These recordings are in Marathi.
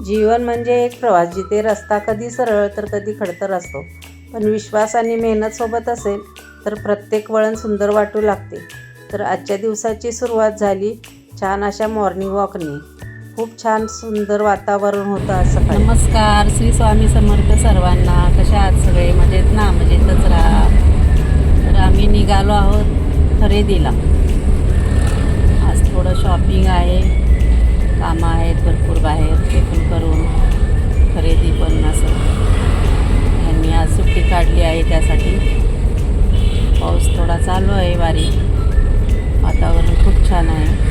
जीवन म्हणजे एक प्रवास, जिथे रस्ता कधी सरळ तर कधी खडतर असतो. पण विश्वास आणि मेहनत सोबत असेल तर प्रत्येक वळण सुंदर वाटू लागते. तर आजच्या दिवसाची सुरुवात झाली छान अशा मॉर्निंग वॉकने. खूप छान सुंदर वातावरण होतं आज सकाळी. नमस्कार, श्री स्वामी समर्थ सर्वांना. कशा आहात सगळे? मजेत ना? मजेतच राहा. तर आम्ही निघालो आहोत खरेदीला. आज थोडं शॉपिंग आहे, कामं आहेत भरपूर बाहेर, ते पण करून खरेदी पण असं. यांनी आज सुट्टी काढली आहे त्यासाठी. पाऊस थोडा चालू आहे बारीक. वातावरण खूप छान आहे.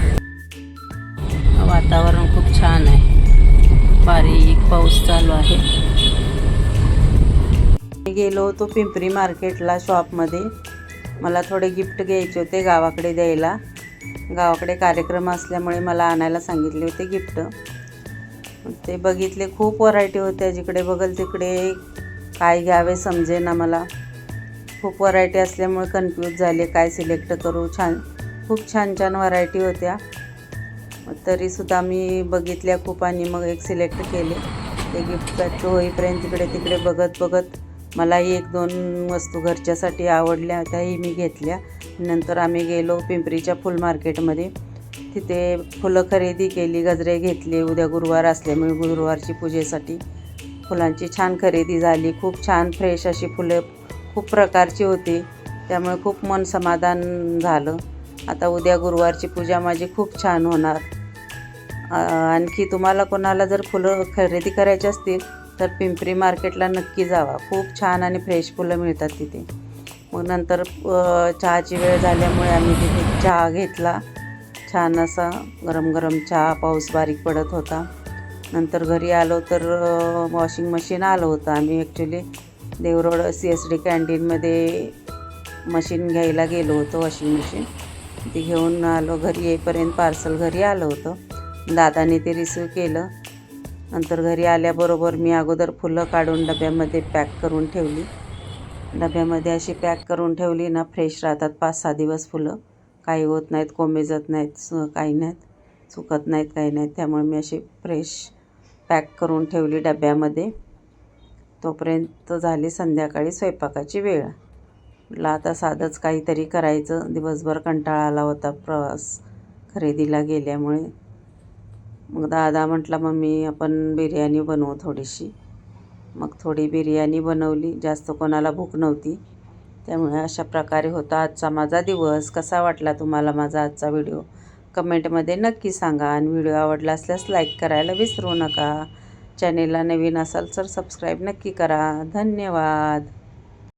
वातावरण खूप छान आहे, बारीक पाऊस चालू आहे. मी गेलो होतो पिंपरी मार्केटला शॉपमध्ये. मला थोडे गिफ्ट घ्यायचे होते गावाकडे द्यायला. गावाकडे कार्यक्रम असल्यामुळे मला आणायला सांगितले होते गिफ्ट. ते बघितले, खूप व्हरायटी होत्या. जिकडे बघल तिकडे काय घ्यावे समजेना मला. खूप व्हरायटी असल्यामुळे कन्फ्यूज झाले काय सिलेक्ट करू. खूप छान छान व्हरायटी होत्या. तरीसुद्धा मी बघितल्या खूप आणि मग एक सिलेक्ट केले. ते गिफ्ट पॅक होईपर्यंत तिकडे बघत मलाही 1-2 वस्तू घरच्यासाठी आवडल्या, त्याही मी घेतल्या. नंतर आम्ही गेलो पिंपरीच्या फुल मार्केटमध्ये. तिथे फुलं खरेदी केली, गजरे घेतले. उद्या गुरुवार असल्यामुळे गुरुवारची पूजेसाठी फुलांची छान खरेदी झाली. खूप छान फ्रेश अशी फुलं खूप प्रकारची होती, त्यामुळे खूप मन समाधान झालं. आता उद्या गुरुवारची पूजा माझी खूप छान होणार. आणखी तुम्हाला कोणाला जर फुलं खरेदी करायची असतील तर पिंपरी मार्केटला नक्की जावा. खूप छान आणि फ्रेश फुलं मिळतात तिथे. मग नंतर चहाची वेळ झाल्यामुळे आम्ही तिथे चहा घेतला. छान असा गरम गरम चहा. पाऊस बारीक पडत होता. नंतर घरी आलो तर वॉशिंग मशीन आलं होतं. आम्ही ॲक्च्युली देवरोड CSD कॅन्टीनमध्ये मशीन घ्यायला गेलो होतो, वॉशिंग मशीन. ती घेऊन आलो. घरी येईपर्यंत पार्सल घरी आलं होतं. दादाने ते रिसीव केलं. नंतर घरी आल्याबरोबर मी अगोदर फुलं काढून डब्यामध्ये पॅक करून ठेवली. डब्यामध्ये अशी पॅक करून ठेवली ना, फ्रेश राहतात 5-6 दिवस फुलं. काही होत नाहीत, कोमेजत नाहीत, काही नाहीत, सुकत नाहीत, काही नाहीत. त्यामुळे मी अशी फ्रेश पॅक करून ठेवली डब्यामध्ये. तोपर्यंत झाली संध्याकाळी स्वयंपाकाची वेळ. म्हटलं आता साधंच काहीतरी करायचं. दिवसभर कंटाळा आला होता प्रवास खरेदीला गेल्यामुळे. मग दादा म्हटला, मम्मी आपण बिर्याणी बनवू थोडीशी. मग थोडी बिर्याणी बनवली. जास्त कोणाला भूक नव्हती, त्यामुळे अशा प्रकारे होता आजचा माझा दिवस. कसा वाटला तुम्हाला माझा आजचा व्हिडिओ कमेंटमध्ये नक्की सांगा. आणि व्हिडिओ आवडला असल्यास लाईक करायला विसरू नका. चॅनेलला नवीन असाल तर सबस्क्राईब नक्की करा. धन्यवाद.